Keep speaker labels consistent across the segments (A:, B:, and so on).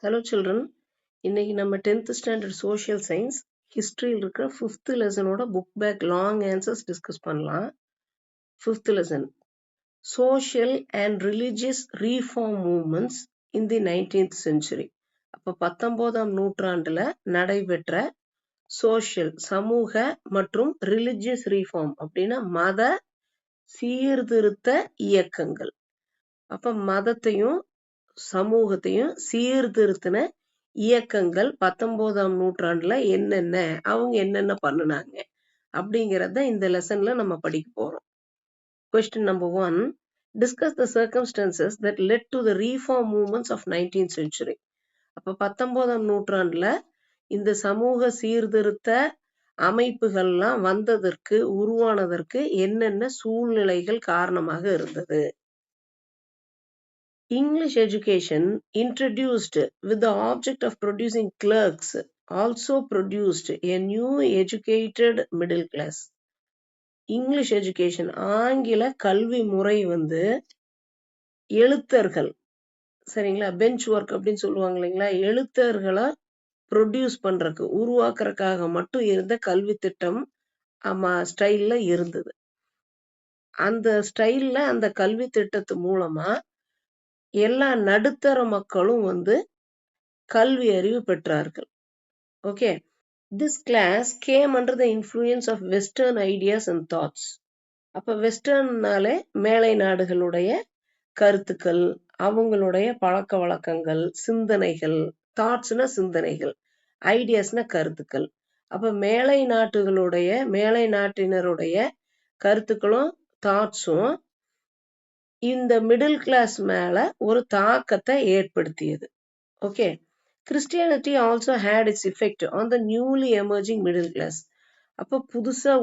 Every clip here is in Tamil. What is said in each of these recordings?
A: Hello children, இன்னைக்கு நம்ம 10th standard social science historyல இருக்கிற 5th lessonோட book back long answers discuss பண்ணலாம். 5th lesson, social and religious reform movements in the 19th century. அப்ப 19ஆம் நூற்றாண்டுல நடைபெற்ற social சமூக மற்றும் religious reform அப்படின்னா மத சீர்திருத்த இயக்கங்கள். அப்ப மதத்தையும் சமூகத்தையும் சீர்திருத்தின இயக்கங்கள் 19ஆம் நூற்றாண்டுல அவங்க என்னென்ன பண்ணுனாங்க அப்படிங்கறத இந்த லெசன்ல நம்ம படிக்க போறோம். Question number 1, discuss the circumstances that led to the reform movements of 19th century. அப்ப 19ஆம் நூற்றாண்டுல இந்த சமூக சீர்திருத்த அமைப்புகள்லாம் வந்ததற்கு உருவானதற்கு என்னென்ன சூழ்நிலைகள் காரணமாக இருந்தது. English education, introduced with the object of producing clerks, also produced a new educated middle class. English education, ஆங்கில கல்வி முறை எழுத்தர்கள், சரிங்களா, பெஞ்ச் ஒர்க் அப்படின்னு சொல்லுவாங்க இல்லைங்களா, எழுத்தர்களை ப்ரொடியூஸ் பண்றதுக்கு உருவாக்குறதுக்காக மட்டும் இருந்த கல்வி திட்டம் ஸ்டைல்ல இருந்தது. அந்த ஸ்டைல்ல அந்த கல்வி திட்டத்து மூலமா எல்லா நடுத்தர மக்களும் கல்வி அறிவு பெற்றார்கள். Okay, this class came under the influence of western ideas and thoughts. அப்ப வெஸ்டர்ன்னாலே மேலை நாடுகளுடைய கருத்துக்கள், அவங்களுடைய பழக்க வழக்கங்கள், சிந்தனைகள், தாட்ஸ்னா சிந்தனைகள், ஐடியாஸ்னா கருத்துக்கள். அப்ப மேலை நாட்டினருடைய கருத்துக்களும் தாட்ஸும் இந்த மிடில் கிளாஸ் மேல ஒரு தாக்கத்தை ஏற்படுத்தியது. Okay, Christianity also had its effect on the newly emerging middle class. அப்ப புதுசா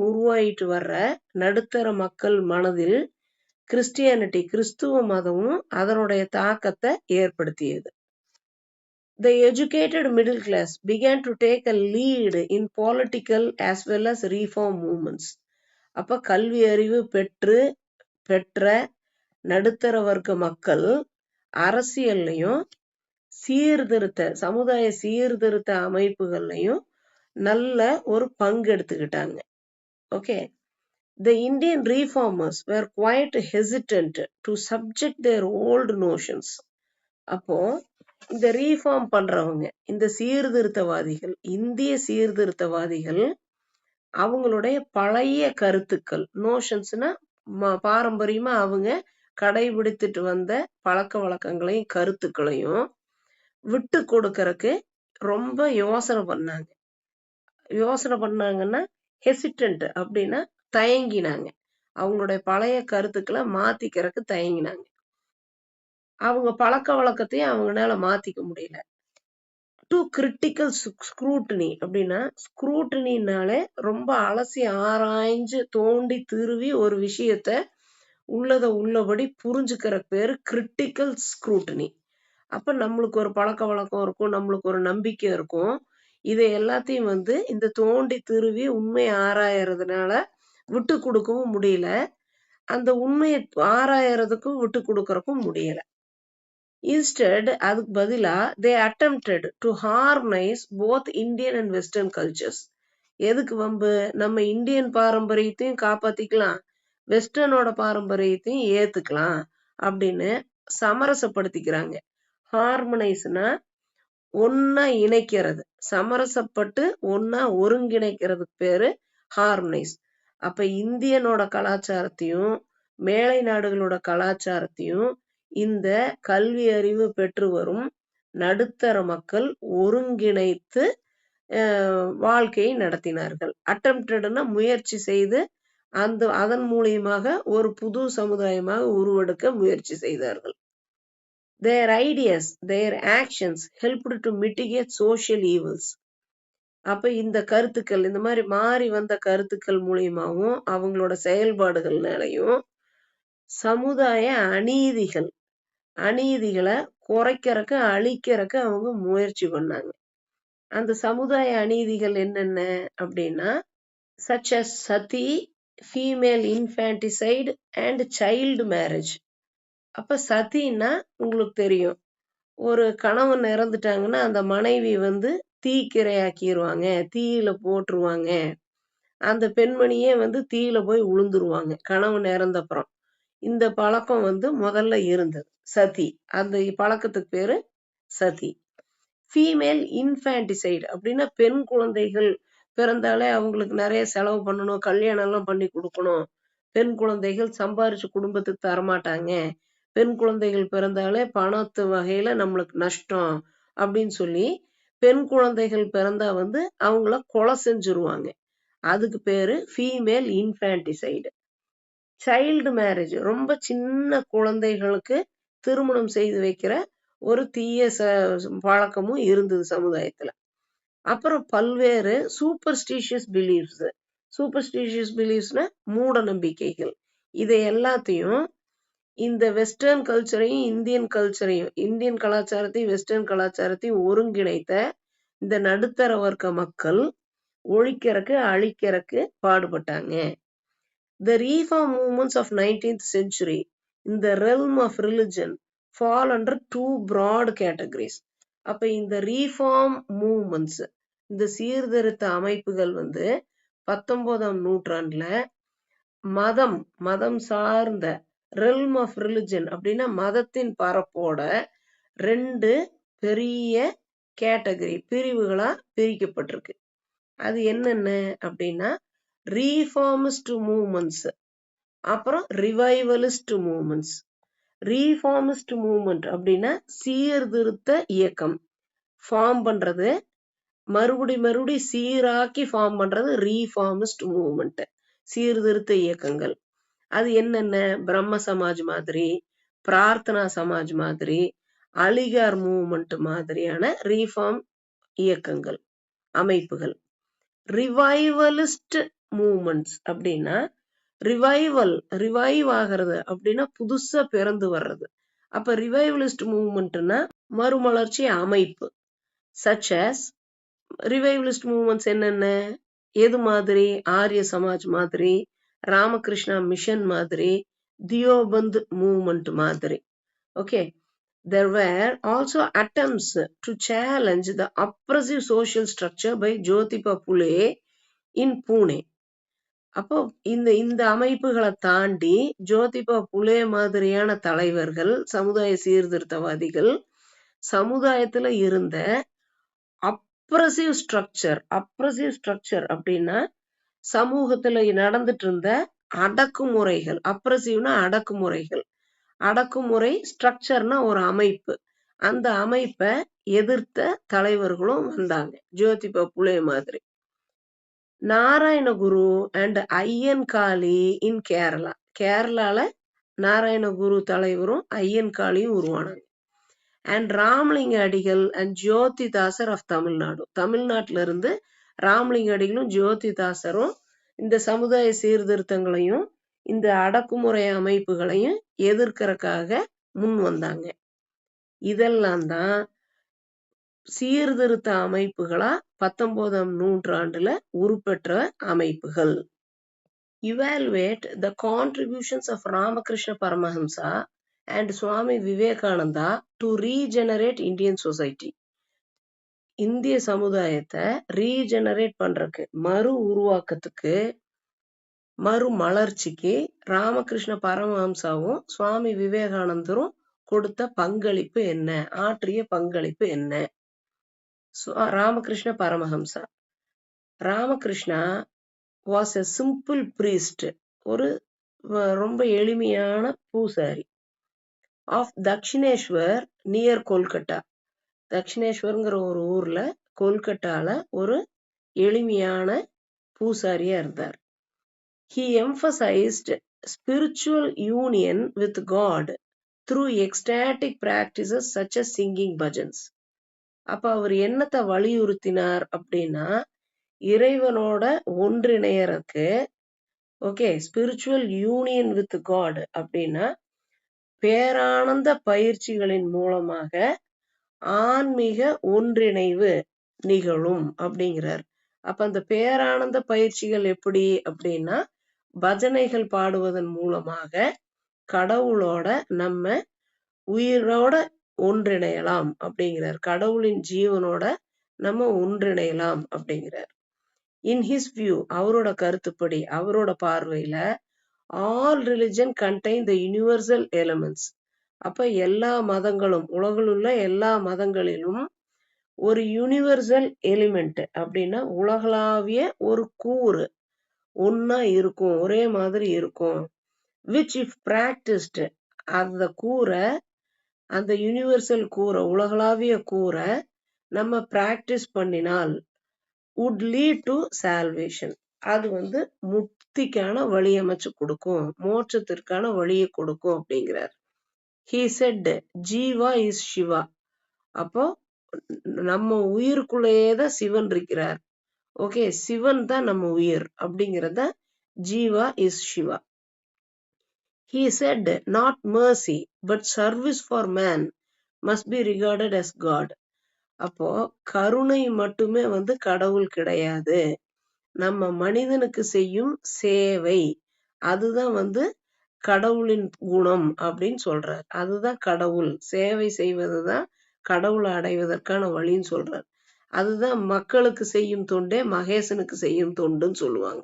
A: உருவாயிட்டு வர்ற நடுத்தர மக்கள் மனதில் கிறிஸ்டியானிட்டி, கிறிஸ்துவ மதமும் அதனுடைய தாக்கத்தை ஏற்படுத்தியது. The educated middle class began to take a lead in political as well as reform movements. அப்ப கல்வி அறிவு பெற்ற நடுத்தர வர்க்க மக்கள் அரசியல்லையும் சமுதாய சீர்திருத்த அமைப்புகள்லையும் நல்ல ஒரு பங்கு எடுத்துக்கிட்டாங்க. Okay, the Indian reformers were quite hesitant to subject their old notions. அப்போ இந்த ரீஃபார்ம் பண்றவங்க, இந்த சீர்திருத்தவாதிகள், இந்திய சீர்திருத்தவாதிகள் அவங்களுடைய பழைய கருத்துக்கள், நோஷன்ஸ்னா பாரம்பரியமா அவங்க கடைபிடித்துட்டு வந்த பழக்க வழக்கங்களையும் கருத்துக்களையும் விட்டு கொடுக்கறதுக்கு ரொம்ப யோசனை பண்ணாங்கன்னா ஹெசிடன்ட் அப்படின்னா தயங்கினாங்க. அவங்களுடைய பழைய கருத்துக்களை மாத்திக்கிறதுக்கு தயங்கினாங்க. அவங்க பழக்க வழக்கத்தையும் அவங்களால மாத்திக்க முடியல. டு கிரிட்டிக்கல் ஸ்க்ரூட்டினி அப்படின்னா, ஸ்க்ரூட்டினாலே ரொம்ப அலசி ஆராய்ஞ்சு தோண்டி திருவி ஒரு விஷயத்த உள்ளபடி புரிஞ்சுக்கிற பேரு கிரிட்டிக்கல் ஸ்க்ரூட்டினி. அப்ப நம்மளுக்கு ஒரு பழக்க வழக்கம் இருக்கும், நம்மளுக்கு ஒரு நம்பிக்கை இருக்கும். இதை எல்லாத்தையும் இந்த தோண்டி திருவி உண்மையை ஆராயறதுனால விட்டு கொடுக்கவும் முடியல, அந்த உண்மையை ஆராயறதுக்கும் விட்டு கொடுக்கறதுக்கும் முடியல. Instead, அதுக்கு பதிலா they attempted to harmonize both Indian and Western cultures. எதுக்கு வம்பு, நம்ம இந்தியன் பாரம்பரியத்தையும் காப்பாத்திக்கலாம், வெஸ்டர்னோட பாரம்பரியத்தையும் ஏத்துக்கலாம் அப்படின்னு சமரசப்படுத்திக்கிறாங்க. ஹார்மனைஸ்னா ஒன்னா இணைக்கிறது, சமரசப்பட்டு ஒன்னா ஒருங்கிணைக்கிறதுக்கு பேரு ஹார்மனைஸ். அப்ப இந்தியனோட கலாச்சாரத்தையும் மேலை நாடுகளோட கலாச்சாரத்தையும் இந்த கல்வி அறிவு பெற்று வரும் நடுத்தர மக்கள் ஒருங்கிணைத்து வாழ்க்கையை நடத்தினார்கள். அட்டெம்ப்டட்னா முயற்சி செய்து அதன் மூலியமாக ஒரு புது சமுதாயமாக உருவெடுக்க முயற்சி செய்தார்கள். Their ideas, their actions helped to mitigate social evils. அப்ப இந்த கருத்துக்கள், இந்த மாதிரி மாறி வந்த கருத்துக்கள் மூலியமாவும் அவங்களோட செயல்பாடுகள்னாலையும் சமுதாய அநீதிகளை குறைக்கிறதுக்கு அழிக்கிறதுக்கு அவங்க முயற்சி பண்ணாங்க. அந்த சமுதாய அநீதிகள் என்னென்ன அப்படின்னா, such as சதி, female infanticide and child marriage. அப்ப சதின்னா உங்களுக்கு தெரியும், ஒரு கணவன் இறந்துட்டாங்கன்னா அந்த மனைவி வந்து தீக்கிரையாக்கிருவாங்க, தீயில போட்டுருவாங்க. அந்த பெண்மணியே வந்து தீயில போய் உளுந்துருவாங்க கணவன் இறந்தப்புறம். இந்த பழக்கம் வந்து முதல்ல இருந்தது. சதி. அந்த பழக்கத்துக்கு பேரு சதி. ஃபீமேல் இன்ஃபான்டிசைட் அப்படின்னா பெண் குழந்தைகள் பிறந்தாலே அவங்களுக்கு நிறைய செலவு பண்ணணும், கல்யாணம் எல்லாம் பண்ணி கொடுக்கணும். பெண் குழந்தைகள் சம்பாரிச்சு குடும்பத்துக்கு தரமாட்டாங்க. பெண் குழந்தைகள் பிறந்தாலே பணத்து வகையில நம்மளுக்கு நஷ்டம் அப்படின்னு சொல்லி பெண் குழந்தைகள் பிறந்தா வந்து அவங்கள கொலை செஞ்சுருவாங்க. அதுக்கு பேரு ஃபீமேல் இன்ஃபான்டிசைடு. சைல்டு மேரேஜ் ரொம்ப சின்ன குழந்தைகளுக்கு திருமணம் செய்து வைக்கிற ஒரு தீய பழக்கமும் இருந்தது சமுதாயத்துல. அப்புறம் பல்வேறு சூப்பர்ஸ்டிஷியஸ் பிலீஃப்ஸ். சூப்பர்ஸ்டிஷியஸ் பிலீஃப்ஸ்னா மூட நம்பிக்கைகள். இதை எல்லாத்தையும் இந்த வெஸ்டர்ன் கல்ச்சரையும் இந்தியன் கலாச்சாரத்தையும் வெஸ்டர்ன் கலாச்சாரத்தையும் ஒருங்கிணைத்த இந்த நடுத்தர வர்க்க மக்கள் ஒழிக்கிறக்கு அழிக்கிறக்கு பாடுபட்டாங்க. The reform movements of 19th century in the realm of religion fall under two broad categories. அப்ப இந்த ரீஃபார்ம் மூவ்மெண்ட்ஸ், இந்த சீர்திருத்த அமைப்புகள் வந்து 19ஆம் நூற்றாண்டுல மதம் சார்ந்த realm of religion அப்படின்னா மதத்தின் பரப்போட 2 பெரிய கேட்டகரி பிரிவுகளா பிரிக்கப்பட்டிருக்கு. அது என்னென்ன அப்படின்னா ரீஃபார்மிஸ்ட் மூவ்மெண்ட்ஸ், அப்புறம் ரிவைவலிஸ்ட் மூவ்மெண்ட்ஸ். ரீஃபார்மிஸ்ட் மூவ்மெண்ட் அப்படின்னா சீர்திருத்த இயக்கம் ஃபார்ம் பண்றது, மறுபடி சீராக்கி ஃபார்ம் பண்றது ரீஃபார்மிஸ்ட் மூவ்மெண்ட், சீர்திருத்த இயக்கங்கள். அது என்னென்ன? பிரம்ம சமாஜ் மாதிரி, பிரார்த்தனா சமாஜ் மாதிரி, அலிகார் மூவ்மெண்ட் மாதிரியான ரீஃபார்ம் இயக்கங்கள் அமைப்புகள். ரிவைவலிஸ்ட் மூவ்மெண்ட்ஸ் அப்படின்னா ரிவைவ் ஆகிறது அப்படின்னா புதுசா பிறந்து வர்றது. அப்ப ரிவைவலிஸ்ட் மூவ்மெண்ட்னா மறுமலர்ச்சி அமைப்பு. சச் as ரிவைவலிஸ்ட் மூவ்மெண்ட்ஸ் என்னென்ன? எது மாதிரி? ஆரிய சமாஜ் மாதிரி, ராமகிருஷ்ணா மிஷன் மாதிரி, தியோபந்த் மூவ்மெண்ட் மாதிரி. Okay. There were also attempts to challenge the oppressive social structure by Jyotiba Phule in Pune. அப்போ இந்த அமைப்புகளை தாண்டி ஜோதிபா புலே மாதிரியான தலைவர்கள், சமுதாய சீர்திருத்தவாதிகள் சமுதாயத்துல இருந்த அப்ரசிவ் ஸ்ட்ரக்சர் அப்படின்னா சமூகத்துல நடந்துட்டு இருந்த அடக்குமுறைகள். அப்ரசிவ்னா அடக்குமுறை ஸ்ட்ரக்சர்னா ஒரு அமைப்பு. அந்த அமைப்பை எதிர்த்த தலைவர்களும் வந்தாங்க ஜோதிபா புலே மாதிரி. நாராயணகுரு அண்ட் ஐயன்காளி இன் கேரளா. கேரளால நாராயணகுரு தலைவரும் ஐயன்காளியும் உருவானாங்க. அண்ட் ராமலிங்க அடிகள் அண்ட் ஜோதிதாசர் ஆஃப் தமிழ்நாடு. தமிழ்நாட்டில இருந்து ராமலிங்க அடிகளும் ஜோதிதாசரும் இந்த சமுதாய சீர்திருத்தங்களையும் இந்த அடக்குமுறை அமைப்புகளையும் எதிர்க்கிறதுக்காக முன் வந்தாங்க. இதெல்லாம் தான் சீர்திருத்த அமைப்புகளா 19ஆம் நூற்றாண்டுல உருப்பெற்ற அமைப்புகள். Evaluate the contributions of Ramakrishna Paramahamsa and Swami Vivekananda to regenerate Indian society. இந்திய சமுதாயத்தை ரீஜெனரேட் பண்றதுக்கு, மறு உருவாக்கத்துக்கு, மறுமலர்ச்சிக்கு ராமகிருஷ்ண பரமஹம்சாவும் சுவாமி விவேகானந்தரும் கொடுத்த பங்களிப்பு என்ன, ஆற்றிய பங்களிப்பு என்ன? Ramakrishna Paramahamsa. Ramakrishna was a simple priest, ஒரு ரொம்ப எளிமையான பூசாரி. Of Dakshineswar near Kolkata. தக்ஷிணேஸ்வர்ங்கிற ஒரு ஊர்ல கொல்கட்டால ஒரு எளிமையான பூசாரியா இருந்தார். He emphasized spiritual union with God through ecstatic practices such as singing bhajans. அப்ப அவர் என்னத்தை வலியுறுத்தினார் அப்படின்னா இறைவனோட ஒன்றிணையறக்கு. Okay. Spiritual union with God அப்படின்னா பேரானந்த பயிற்சிகளின் மூலமாக ஆன்மீக ஒன்றிணைவு நிகழும் அப்படிங்கிறார். அப்ப அந்த பேரானந்த பயிற்சிகள் எப்படி அப்படின்னா பஜனைகள் பாடுவதன் மூலமாக கடவுளோட நம்ம உயிரோட ஒன்றிணையலாம் அப்படிங்கிறார். கடவுளின் ஜீவனோட நம்ம ஒன்றிணையலாம் அப்படிங்கிறார். இன் ஹிஸ் வியூ, அவரோட கருத்துப்படி, அவரோட பார்வையில all religion contain the universal elements. அப்ப எல்லா மதங்களும், உலகில் உள்ள எல்லா மதங்களிலும் ஒரு யூனிவர்சல் எலிமெண்ட் அப்படின்னா உலகளாவிய ஒரு கூறு ஒன்னா இருக்கும், ஒரே மாதிரி இருக்கும். விச் இஃப் பிராக்டிஸ்ட், அந்த கூரை, அந்த யூனிவர்சல் கூரை, உலகளாவிய கூரை நம்ம பிராக்டிஸ் பண்ணினால் would lead to salvation, அது வந்து முக்திக்கான வழி அமைச்சு கொடுக்கும், மோட்சத்திற்கான வழியை கொடுக்கும் அப்படிங்கிறார். he said Jeeva is Siva. அப்போ நம்ம உயிருக்குள்ளேயேதான் சிவன் இருக்கிறார். ஓகே, சிவன் தான் நம்ம உயிர் அப்படிங்கிறத jiva is Shiva. he said not mercy but service for man must be regarded as God. அப்போ கருணை மட்டுமே வந்து கடவுள் கிடையாது, நம்ம மனிதனுக்கு செய்யும் சேவை அதுதான் வந்து கடவுளின் குணம் அப்படின்னு சொல்றார். அதுதான் கடவுள், சேவை செய்வதுதான் கடவுளை அடைவதற்கான வழின்னு சொல்றார். அதுதான் மக்களுக்கு செய்யும் தொண்டே மகேசனுக்கு செய்யும் தொண்டுன்னு சொல்லுவாங்க.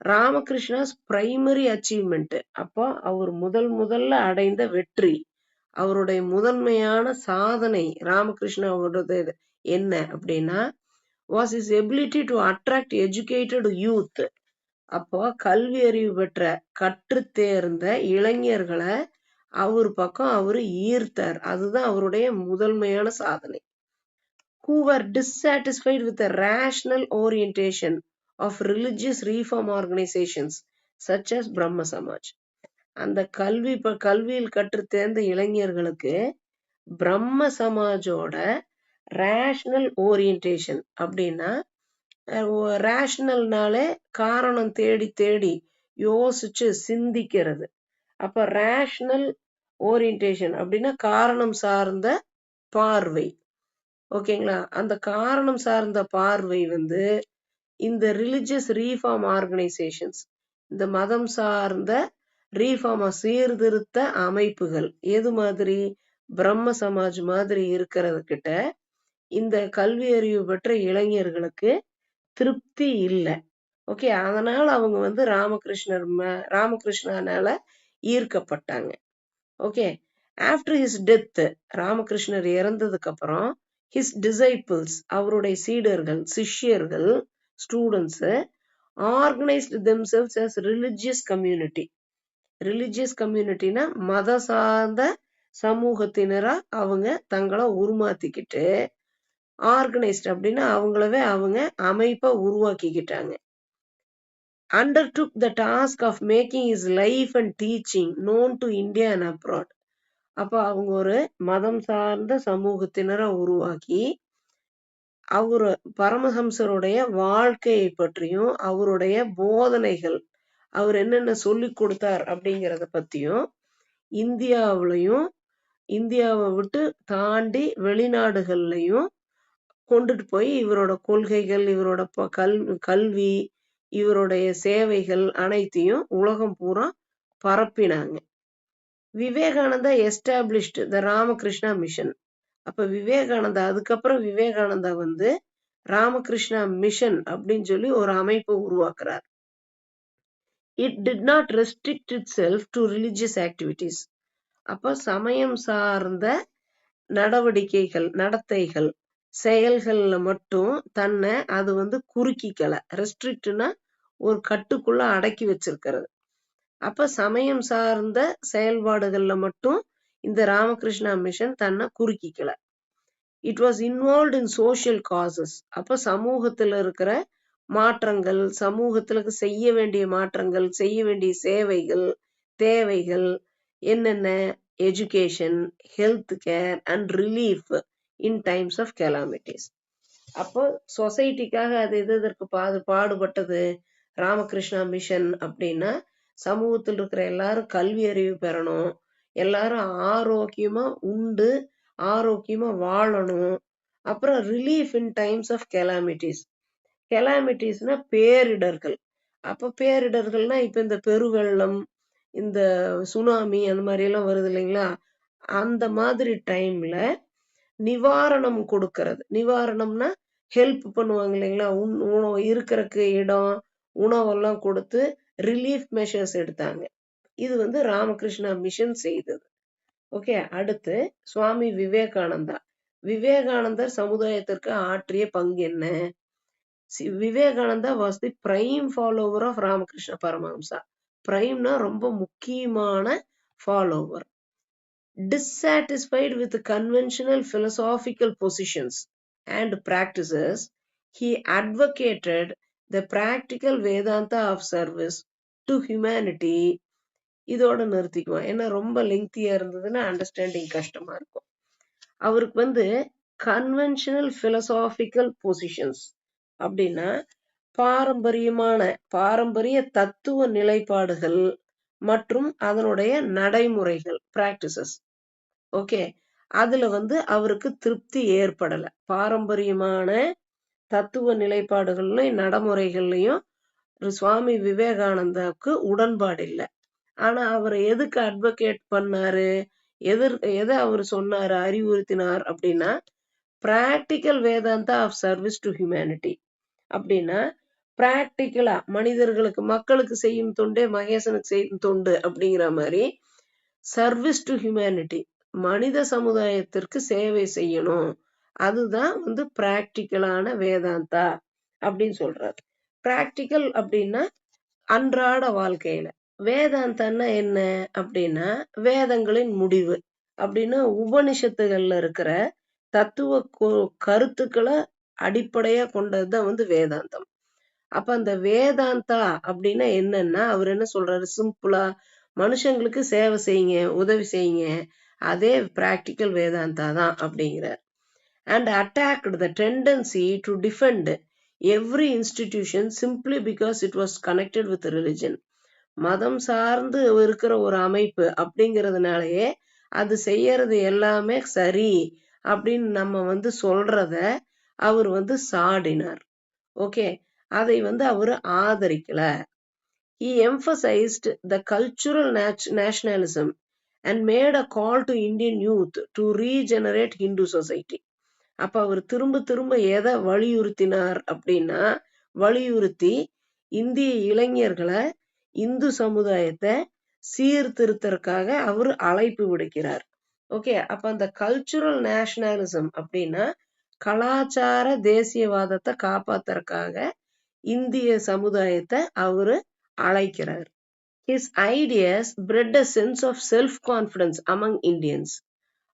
A: ராமகிருஷ்ணாஸ் பிரைமரி அச்சீவ்மெண்ட், அப்போ அவர் முதல்ல அடைந்த வெற்றி, அவருடைய முதன்மையான சாதனை ராமகிருஷ்ணாவோடது என்ன அப்படின்னா was his ability to attract educated youth. அப்போ கல்வி அறிவு பெற்ற கற்று தேர்ந்த இளைஞர்களை அவர் பக்கம் அவரு ஈர்த்தார். அதுதான் அவருடைய முதன்மையான சாதனை. who were dissatisfied with the rational orientation of religious reform organizations such as பிரம்ம சமாஜ். அந்த கல்வியில் கற்று தேர்ந்த இளைஞர்களுக்கு பிரம்ம சமாஜோட ரேஷனல் ஓரியன்டேஷன் அப்படின்னா, ரேஷனல்னாலே காரணம் தேடி தேடி யோசிச்சு சிந்திக்கிறது. அப்ப ரேஷனல் ஓரியன்டேஷன் அப்படின்னா காரணம் சார்ந்த பார்வை. ஓகேங்களா, அந்த காரணம் சார்ந்த பார்வை வந்து இந்த ரிலிஜியஸ் ரீஃபார்ம் ஆர்கனைசேஷன்ஸ், இந்த மதம் சார்ந்த ரீஃபார்ம் சீர்திருத்த அமைப்புகள் எது மாதிரி, பிரம்ம சமாஜ் மாதிரி இருக்கிறது கிட்ட இந்த கல்வி அறிவு பெற்ற இளைஞர்களுக்கு திருப்தி இல்லை. ஓகே, அதனால அவங்க வந்து ராமகிருஷ்ணனால ஈர்க்கப்பட்டாங்க. ஓகே, ஆஃப்டர் ஹிஸ் டெத், ராமகிருஷ்ணர் இறந்ததுக்கு அப்புறம் ஹிஸ் டிசைபிள்ஸ், அவருடைய சீடர்கள், சிஷ்யர்கள், students organised themselves as religious community. ரிலிஜியஸ் கம்யூனிட்டினா மத சார்ந்த சமூகத்தினரா அவங்க தங்களை உருமாத்திக்கிட்டு, ஆர்கனைஸ்ட் அப்படின்னா அவங்களவே அவங்க அமைப்பை உருவாக்கிக்கிட்டாங்க. undertook the task of making his life and teaching known to India and abroad. அப்ப அவங்க ஒரு மதம் சார்ந்த சமூகத்தினரை உருவாக்கி அவரு பரமஹம்சருடைய வாழ்க்கையை பற்றியும் அவருடைய போதனைகள், அவர் என்னென்ன சொல்லி கொடுத்தார் அப்படிங்கிறத பத்தியும் இந்தியாவிலையும் இந்தியாவை விட்டு தாண்டி வெளிநாடுகள்லையும் கொண்டுட்டு போய் இவரோட கொள்கைகள், இவரோட கல்வி, இவருடைய சேவைகள் அனைத்தையும் உலகம் பூரா பரப்பினாங்க. விவேகானந்தா எஸ்டாப்ளிஷ்டு த ராமகிருஷ்ணா மிஷன். அப்ப விவேகானந்தா, அதுக்கப்புறம் விவேகானந்தா வந்து ராமகிருஷ்ணா மிஷன் அப்படின்னு சொல்லி ஒரு அமைப்பை உருவாக்குறார். It did not restrict itself to religious activities. அப்ப சமயம் சார்ந்த நடவடிக்கைகள், நடத்தைகள், செயல்கள்ல மட்டும் தன்னை அது வந்து குறுக்கிக்கல. ரெஸ்ட்ரிக்ட்னா ஒரு கட்டுக்குள்ள அடக்கி வச்சிருக்கிறது. அப்ப சமயம் சார்ந்த செயல்பாடுகள்ல மட்டும் இந்த ராமகிருஷ்ணா மிஷன் தன்னை குறுக்கிக்கல. It was involved in social causes. அப்ப சமூகத்துல இருக்கிற மாற்றங்கள், சமூகத்துல செய்ய வேண்டிய மாற்றங்கள், செய்ய வேண்டிய சேவைகள், தேவைகள் என்னென்ன, education, health care and relief in times of calamities. அப்போ சொசைட்டிக்காக அது எதற்கு பாடுபட்டது ராமகிருஷ்ணா மிஷன் அப்படின்னா, சமூகத்தில் இருக்கிற எல்லாரும் கல்வி அறிவு பெறணும், எல்லாரும் ஆரோக்கியமா உண்டு ஆரோக்கியமா வாழணும். அப்புறம் relief in times of calamities. கெலாமிட்டிஸ்னா பேரிடர்கள். அப்ப பேரிடர்கள்னா இப்ப இந்த பெருவெள்ளம், இந்த சுனாமி அந்த மாதிரி எல்லாம் வருது இல்லைங்களா, அந்த மாதிரி டைம்ல நிவாரணம் கொடுக்கறது. நிவாரணம்னா ஹெல்ப் பண்ணுவாங்க இல்லைங்களா? உணவு இருக்கிறக்கு இடம், உணவெல்லாம் கொடுத்து ரிலீஃப் மெஷர்ஸ் எடுத்தாங்க. இது வந்து ராமகிருஷ்ணா மிஷன் செய்தது. ஓகே. அடுத்து சுவாமி விவேகானந்தா. விவேகானந்தர் சமுதாயத்திற்கு ஆற்றிய பங்கு என்ன? Vivekananda was the prime follower of Ramakrishna Paramahamsa. பிரைம்னா ரொம்ப முக்கியமான follower. Dissatisfied with conventional philosophical positions and practices, he advocated the practical Vedanta of service to humanity. இதோட நிறுத்திக்குவோம். ஏன்னா ரொம்ப லெங்க்தியா இருந்ததுன்னா அண்டர்ஸ்டாண்டிங் கஷ்டமா இருக்கும். அவருக்கு வந்து கன்வென்ஷனல் பிலசாபிக்கல் பொசிஷன்ஸ் அப்படின்னா பாரம்பரிய தத்துவ நிலைப்பாடுகள் மற்றும் அதனுடைய நடைமுறைகள் பிராக்டிசஸ். ஓகே. அதுல வந்து அவருக்கு திருப்தி ஏற்படல. பாரம்பரியமான தத்துவ நிலைப்பாடுகள்லையும் நடைமுறைகள்லையும் சுவாமி விவேகானந்தாவுக்கு உடன்பாடு இல்லை. ஆனா அவர் எதுக்கு அட்வொகேட் பண்ணாரு, எதை அவர் சொன்னாரு, அறிவுறுத்தினார் அப்படின்னா practical Vedanta of service to humanity. அப்படின்னா பிராக்டிக்கலா மனிதர்களுக்கு, மக்களுக்கு செய்யும் தொண்டே மகேசனுக்கு செய்யும் தொண்டு அப்படிங்கிற மாதிரி சர்வீஸ் டு ஹியூமனிட்டி, மனித சமுதாயத்திற்கு சேவை செய்யணும். அதுதான் வந்து பிராக்டிக்கலான வேதாந்தா அப்படின்னு சொல்றாரு. பிராக்டிக்கல் அப்படின்னா அன்றாட வாழ்க்கையில. வேதாந்தன்னா என்ன அப்படின்னா வேதங்களின் முடிவு அப்படின்னா உபனிஷத்துகள்ல இருக்கிற தத்துவ கருத்துக்களை அடிப்படையா கொண்டதுதான் வந்து வேதாந்தம். அப்ப அந்த வேதாந்தா அப்படின்னா என்னன்னா அவர் என்ன சொல்றாரு, சிம்பிளா மனுஷங்களுக்கு சேவை செய்யுங்க, உதவி செய்யுங்க, அதே பிராக்டிக்கல் வேதாந்தா தான் அப்படிங்கிறார். And attacked the tendency to defend every institution simply because it was connected with religion. மதம் சார்ந்து இருக்கிற ஒரு அமைப்பு அப்படிங்கிறதுனாலயே அது செய்யறது எல்லாமே சரி அப்படின்னு நம்ம வந்து சொல்றத அவர் வந்து சாடினார். ஓகே. அதை வந்து அவர் ஆதரிக்கல. He emphasized the cultural nationalism and made a call to Indian youth to regenerate Hindu society. அப்ப அவர் திரும்ப எதை வலியுறுத்தினார் அப்படின்னா, வலியுறுத்தி இந்திய இளைஞர்களை, இந்து சமுதாயத்தை சீர்திருத்தற்காக அவர் அழைப்பு விடுக்கிறார். ஓகே. அப்ப அந்த கல்ச்சுரல் நேஷனலிசம் அப்படின்னா கலாச்சார தேசியவாதத்தை காப்பாத்துறதுக்காக இந்திய சமுதாயத்தை அவரு அழைக்கிறார். His ideas bred a sense of self-confidence among Indians.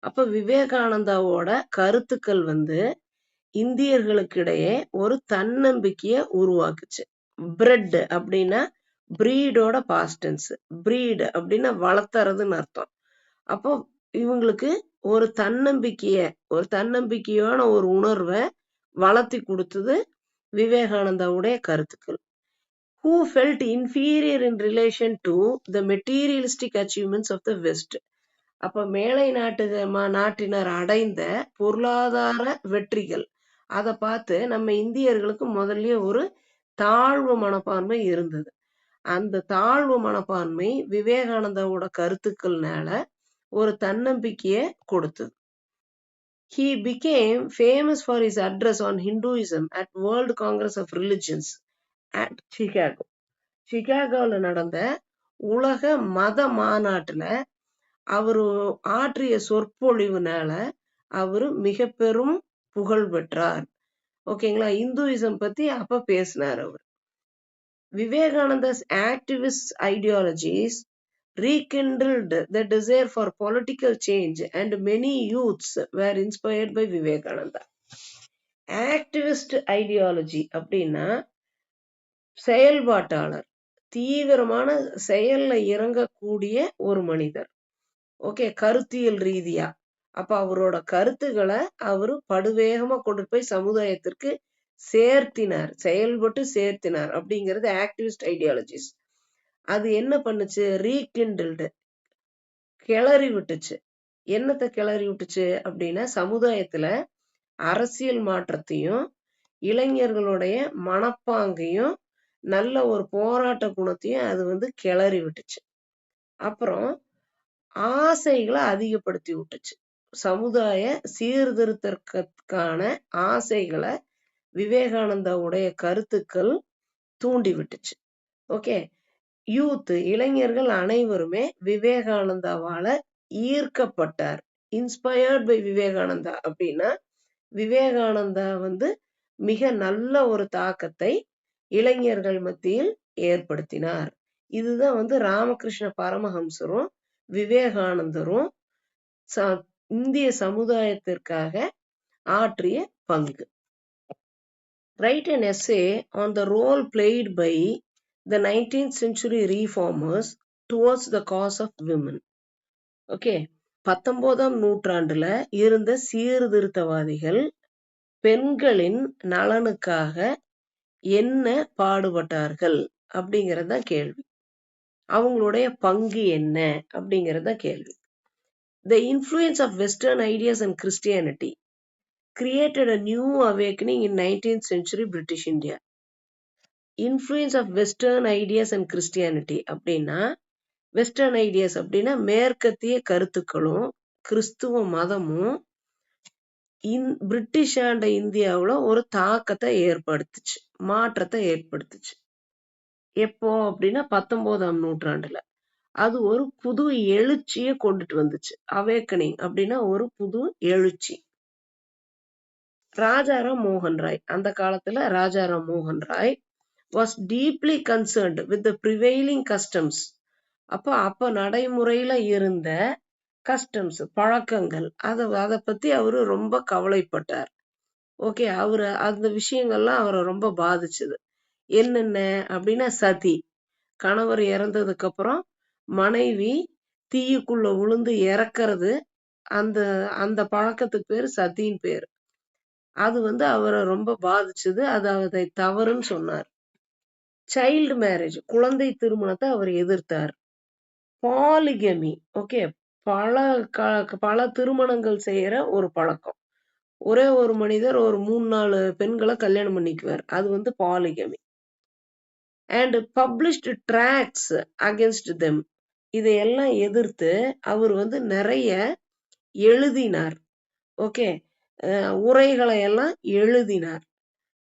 A: அப்ப விவேகானந்தாவோட கருத்துக்கள் வந்து இந்தியர்களுக்கிடையே ஒரு தன்னம்பிக்கையை உருவாக்குச்சு. பிரெட் அப்படின்னா பிரீடோட பாஸ்டன்ஸ். பிரீடு அப்படின்னா வளர்த்துறதுன்னு அர்த்தம். அப்போ இவங்களுக்கு ஒரு தன்னம்பிக்கையான ஒரு உணர்வை வளர்த்தி கொடுத்தது விவேகானந்தாவுடைய கருத்துக்கள். Who felt inferior in relation to the materialistic achievements of the West. அப்ப மேலை நாட்டினர் அடைந்த பொருளாதார வெற்றிகள் அதை பார்த்து நம்ம இந்தியர்களுக்கு முதல்ல ஒரு தாழ்வு மனப்பான்மை இருந்தது. அந்த தாழ்வு மனப்பான்மை விவேகானந்தாவோட கருத்துக்கள்னால ஒரு தன்னம்பிக்கையை கொடுத்தது. He became famous for his address on Hinduism at World Congress of Religions at Chicago. சிகாகோல நடந்த உலக மத மாநாட்டுல அவரு ஆற்றிய சொற்பொழிவுனால அவரு மிக பெரும் புகழ் பெற்றார். ஓகேங்களா. இந்துயிசம் பத்தி அப்ப பேசினார் அவர். விவேகானந்தா's activist ideologies rekindled the desire for political change and many youths were inspired by Vivekananda. Activist ideology அப்படின்னா செயல்பாட்டாளர், தீவிரமான செயல்ல இறங்கக்கூடிய ஒரு மனிதர். ஓகே. கருத்தியல் ரீதியா அப்ப அவரோட கருத்துக்களை அவரு படுவேகமா கொண்டு போய் சமுதாயத்திற்கு செயல்பட்டு சேர்த்தினார் அப்படிங்கிறது ஆக்டிவிஸ்ட் ஐடியாலஜிஸ். அது என்ன பண்ணுச்சு, ரீகிண்டில்டு, கிளறி விட்டுச்சு. என்னத்தை கிளறி விட்டுச்சு அப்படின்னா சமுதாயத்துல அரசியல் மாற்றத்தையும் இளைஞர்களுடைய மனப்பாங்கையும் நல்ல ஒரு போராட்ட குணத்தையும் அது வந்து கிளறி விட்டுச்சு. அப்புறம் ஆசைகளை அதிகப்படுத்தி விட்டுச்சு. சமுதாய சீர்திருத்தற்கான ஆசைகளை விவேகானந்தாவுடைய கருத்துக்கள் தூண்டி விட்டுச்சு. ஓகே, யூத் இளைஞர்கள் அனைவருமே விவேகானந்தாவால ஈர்க்கப்பட்டார். இன்ஸ்பயர்ட் பை விவேகானந்தா அப்படின்னா விவேகானந்தா மிக நல்ல ஒரு தாக்கத்தை இளைஞர்கள் மத்தியில் ஏற்படுத்தினார். இதுதான் ராமகிருஷ்ண பரமஹம்சரும் விவேகானந்தரும் இந்திய சமுதாயத்திற்காக ஆற்றிய பங்கு. Write an essay on the role played by the 19th century reformers towards the cause of women. Okay, 19ஆம் நூற்றாண்டுல இருந்த சீர்திருத்தவாதிகள் பெண்களின் நலனுக்காக என்ன பாடுபட்டார்கள் அப்படிங்கறத கேள்வி. அவங்களுடைய பங்கு என்ன அப்படிங்கறத கேள்வி. The influence of Western ideas and Christianity created a new awakening in 19th century British India. Influence of Western ideas and Christianity அப்படின்னா வெஸ்டர்ன் ஐடியாஸ் அப்படின்னா மேற்கத்திய கருத்துக்களும் கிறிஸ்துவ மதமும் பிரிட்டிஷ் ஆண்ட இந்தியாவுல ஒரு தாக்கத்தை ஏற்படுத்துச்சு, மாற்றத்தை ஏற்படுத்துச்சு. எப்போ அப்படின்னா 19ஆம் நூற்றாண்டுல அது ஒரு புது எழுச்சியை கொண்டுட்டு வந்துச்சு. அவேக்கனிங் அப்படின்னா ஒரு புது எழுச்சி. ராஜாராம் மோகன் ராய், அந்த காலத்துல ராஜாராம் மோகன் Roy was deeply concerned with the prevailing customs. அப்ப நடைமுறையில இருந்த கஸ்டம்ஸ், பழக்கங்கள், அதை பத்தி அவரு ரொம்ப கவலைப்பட்டார். ஓகே, அந்த விஷயங்கள்லாம் அவரை ரொம்ப பாதிச்சது. என்னென்ன அப்படின்னா சதி, கணவர் இறந்ததுக்கு அப்புறம் மனைவி தீயுக்குள்ள விழுந்து இறக்கிறது, அந்த பழக்கத்துக்கு பேரு சதின்னு பேரு. அது அவரை ரொம்ப பாதிச்சது. அதை தவறுன்னு சொன்னார். சைல்டு மேரேஜ், குழந்தை திருமணத்தை அவர் எதிர்த்தார். பாலிகமி, ஓகே, பல திருமணங்கள் செய்யற ஒரு பழக்கம். ஒரே ஒரு மனிதர் ஒரு 3-4 பெண்களை கல்யாணம் பண்ணிக்குவார். அது polygamy. And published tracts against them. இதையெல்லாம் எதிர்த்து அவர் நிறைய எழுதினார். ஓகே, உரைகளை எல்லாம் எழுதினார்.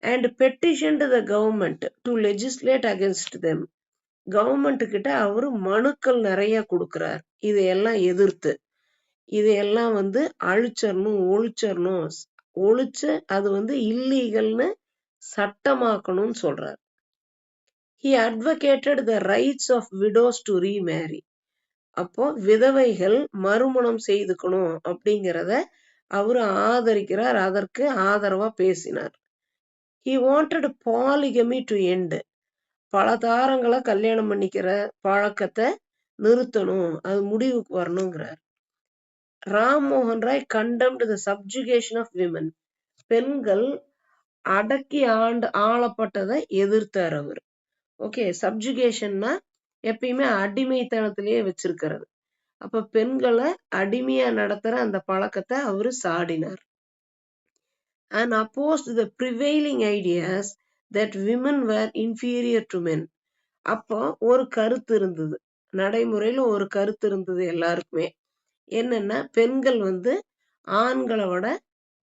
A: And petition to the government to legislate against them. Government கிட்ட அவரு மனுக்கள் நிறைய கொடுக்கிறார். இதையெல்லாம் எதிர்த்து இதையெல்லாம் அழிச்சரணும், ஒழிச்சு அது இல்லீகல்னு சட்டமாக்கணும்னு சொல்றார். He advocated the rights of widows to remarry. அப்போ விதவைகள் மறுமணம் செய்துக்கணும் அப்படிங்கிறத அவரு ஆதரிக்கிறார், அதற்கு ஆதரவா பேசினார். He wanted polygamy to end. பல தாரங்களை கல்யாணம் பண்ணிக்கிற பழக்கத்தை நிறுத்தணும், அது முடிவுக்கு வரணுங்கிறார். ராம் மோகன் Rai condemned the subjugation of women. பெண்கள் அடக்கி ஆளப்பட்டதை எதிர்த்தார் அவர். ஓகே, சப்ஜுகேஷன்னா எப்பயுமே அடிமைத்தனத்திலேயே வச்சிருக்கிறது. அப்ப பெண்களை அடிமையா நடத்துற அந்த பழக்கத்தை அவரு சாடினார். And opposed the prevailing ideas that women were inferior to men. அப்போ ஒரு கருத்து இருந்தது, நடைமுறையில ஒரு கருத்து இருந்தது எல்லாருக்குமே. என்னன்னா பெண்கள் ஆண்களை விட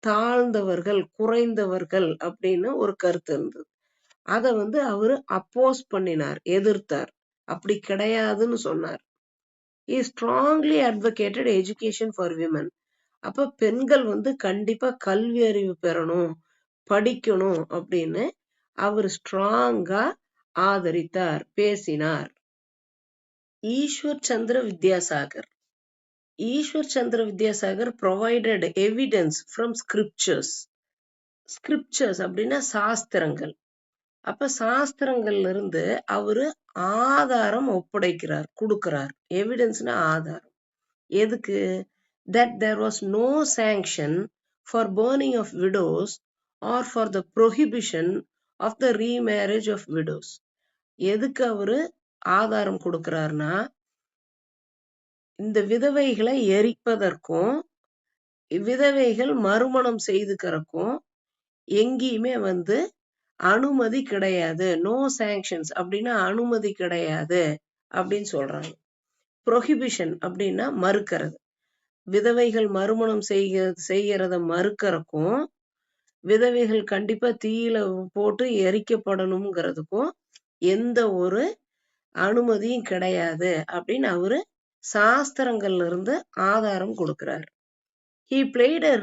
A: தாழ்ந்தவர்கள், குறைந்தவர்கள் அப்படின்னு ஒரு கருத்து இருந்தது. அதை அவரு அப்போஸ் பண்ணினார், எதிர்த்தார். அப்படி கிடையாதுன்னு சொன்னார். He strongly advocated education for women. அப்ப பெண்கள் கண்டிப்பா கல்வி அறிவு பெறணும், படிக்கணும் அப்படின்னு அவர் ஸ்ட்ராங்கா ஆதரித்தார், பேசினார். ஈஸ்வர் சந்திர வித்யாசாகர். ஈஸ்வர் சந்திர Vidyasagar provided evidence from scriptures. scriptures அப்படின்னா சாஸ்திரங்கள். அப்ப சாஸ்திரங்கள்ல இருந்து அவரு ஆதாரம் ஒப்படைக்கிறார், கொடுக்கிறார். எவிடன்ஸ்னா ஆதாரம். எதுக்கு? That there was no sanction for burning of widows or for the prohibition of the remarriage of widows. எதுக்கு அவரு ஆதாரம் கொடுக்கிறார்னா, இந்த விதவைகளை எரிப்பதற்கும் விதவைகள் மறுமணம் செய்துக்கிறக்கும் எங்கேயுமே அனுமதி கிடையாது. நோ சாங்ஷன்ஸ் அப்படின்னா அனுமதி கிடையாது அப்படின்னு சொல்றாங்க. ப்ரொஹிபிஷன் அப்படின்னா மறுக்கிறது. விதவைகள் மறுமணம் செய்கிறத மறுக்கிறதுக்கும், விதவைகள் கண்டிப்பா தீயில போட்டு எரிக்கப்படணுங்கிறதுக்கும் எந்த ஒரு அனுமதியும் கிடையாது அப்படின்னு அவரு சாஸ்திரங்கள்ல இருந்து ஆதாரம் கொடுக்கிறார். He played a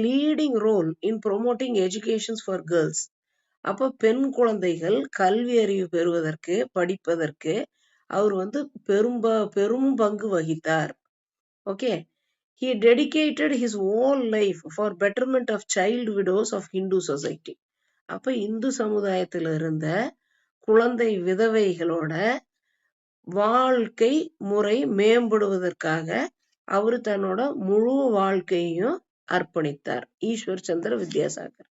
A: leading role in promoting educations for girls. அப்ப பெண் குழந்தைகள் கல்வி அறிவு பெறுவதற்கு, படிப்பதற்கு அவர் பெரும் பங்கு வகித்தார். Okay. He dedicated his whole life for betterment of child widows of Hindu society. அப்ப இந்து சமுதாயத்தில் இருந்த குழந்தை விதவைகளோட வாழ்க்கை முறை மேம்படுவதற்காக அவர் தன்னோட முழு வாழ்க்கையையும் அர்ப்பணித்தார். ஈஸ்வர் சந்திர Vidyasagar.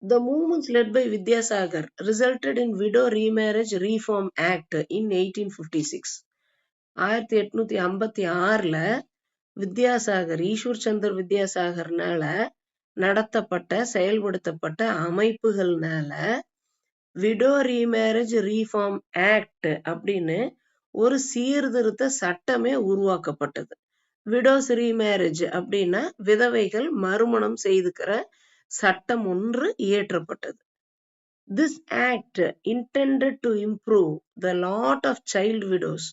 A: The movements led by Vidyasagar resulted in Widow Remarriage Reform Act in 1856. 1856ல Vidyasagar, Ishwar சந்திர வித்யாசாகர்னால நடத்தப்பட்ட செயல்படுத்தப்பட்ட அமைப்புகள்னால விடோ ரீமேரேஜ் ரீஃபார்ம் ஆக்ட் அப்படின்னு ஒரு சீர்திருத்த சட்டமே உருவாக்கப்பட்டது. விடோஸ் ரீமேரேஜ் அப்படின்னா விதவைகள் மறுமணம் செய்துக்கிற சட்டம் ஒன்று இயற்றப்பட்டது. This act intended to improve the lot of child widows.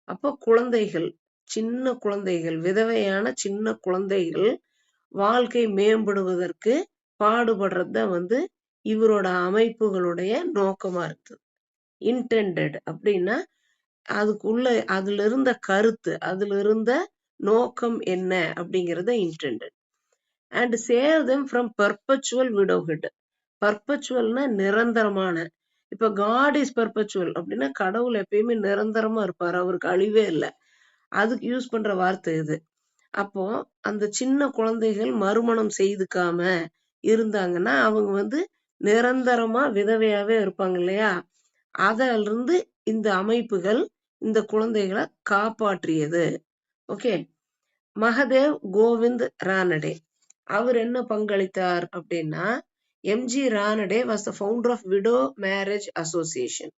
A: அப்போ குழந்தைகள், சின்ன குழந்தைகள், விதவையான சின்ன குழந்தைகள் வாழ்க்கை மேம்படுவதற்கு பாடுபடுறது இவரோட அமைப்புகளுடைய நோக்கமா இருக்குது. இன்டெண்டட் அப்படின்னா அதுல இருந்த கருத்து, அதுல இருந்த நோக்கம் என்ன அப்படிங்கறத intended. And save them from perpetual widowhood. பெர்பச்சுவல்னா நிரந்தரமான. இப்ப காட் இஸ் பெர்பச்சுவல் அப்படின்னா கடவுள் எப்பயுமே நிரந்தரமா இருப்பாரு, அவருக்கு அழிவே இல்லை. அதுக்கு யூஸ் பண்ற வார்த்தை இது. அப்போ அந்த சின்ன குழந்தைகள் மறுமணம் செய்துக்காம இருந்தாங்கன்னா அவங்க நிரந்தரமா விதவையாவே இருப்பாங்க இல்லையா? அதில இருந்து இந்த அமைப்புகள் இந்த குழந்தைகளை காப்பாற்றியது. ஓகே. மகதேவ் கோவிந்த் ரானடே அவர் என்ன பங்களித்தார் அப்படின்னா, MG Ranade was the founder of widow marriage association.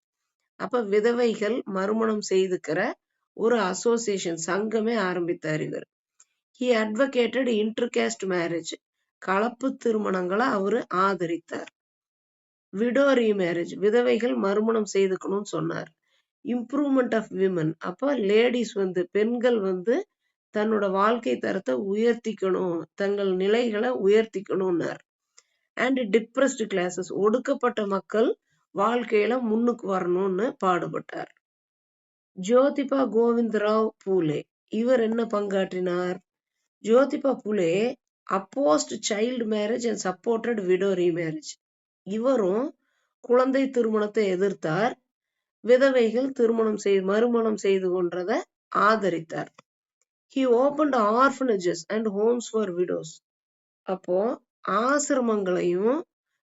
A: அப்ப விதவைகள் மறுமணம் செய்துக்கிற ஒரு அசோசியேஷன், சங்கமே ஆரம்பித்தார் இவர். ஹி அட்வொகேட்டட் இன்டர்காஸ்ட் மேரேஜ், கலப்பு திருமணங்களை அவர் ஆதரித்தார். விடோ ரீமேரேஜ், விதவைகள் மறுமணம் செய்துக்கணும்னு சொன்னார். இம்ப்ரூவ்மெண்ட் ஆஃப் விமன், அப்ப லேடிஸ் பெண்கள் தன்னோட வாழ்க்கை தரத்தை உயர்த்திக்கணும், தங்கள் நிலைகளை உயர்த்திக்கணும்னார். அண்ட் டிப்ரெஸ்டு கிளாஸஸ், ஒடுக்கப்பட்ட மக்கள் வாழ்க்கையில முன்னுக்கு வரணும்னு பாடுபட்டார். ஜோதிபா கோவிந்த் ராவ் பூலே இவர் என்ன பங்காற்றினார்? Jyotiba Phule opposed child marriage and supported widow remarriage. இவரும் குழந்தை திருமணத்தை எதிர்த்தார், விதவைகள் மறுமணம் செய்து கொண்டதை ஆதரித்தார். He opened orphanages and homes for widows. அப்போ ஆசிரமங்களையும்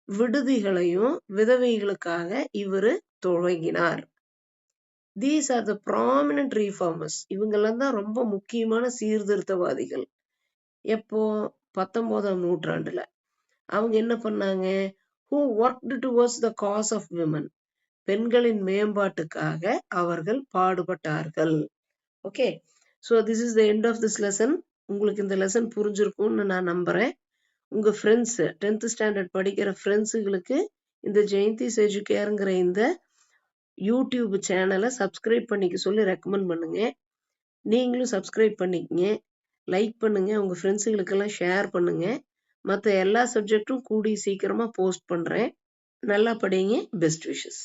A: விடுதிகளையும் விதவைகளுக்காக இவர் தொடங்கினார். These are the prominent reformers. இவங்கெல்லாம் தான் ரொம்ப முக்கியமான சீர்திருத்தவாதிகள். எப்போ? 19ஆம் நூற்றாண்டுல. அவங்க என்ன பண்ணாங்க? Who worked towards the cause of women. பெண்களின் மேம்பாட்டுக்காக அவர்கள் பாடுபட்டார்கள். Okay. So this is the end of this lesson. உங்களுக்கு இந்த லெசன் புரிஞ்சிருக்கும்னு நான் நம்புறேன். உங்க ஃப்ரெண்ட்ஸ், 10th ஸ்டாண்டர்ட் படிக்கிற ஃப்ரெண்ட்ஸுகளுக்கு இந்த ஜெயந்திஸ் எஜுகேருங்கிற இந்த யூடியூப் சேனலை சப்ஸ்கிரைப் பண்ணிக்க சொல்லி ரெக்கமெண்ட் பண்ணுங்க. நீங்களும் சப்ஸ்கிரைப் பண்ணிக்கங்க, லைக் பண்ணுங்க, உங்க ஃப்ரெண்ட்ஸுகளுக்கெல்லாம் ஷேர் பண்ணுங்க. மற்ற எல்லா சப்ஜெக்டும் கூடி சீக்கிரமா போஸ்ட் பண்றேன். நல்லா படிங்க. Best wishes.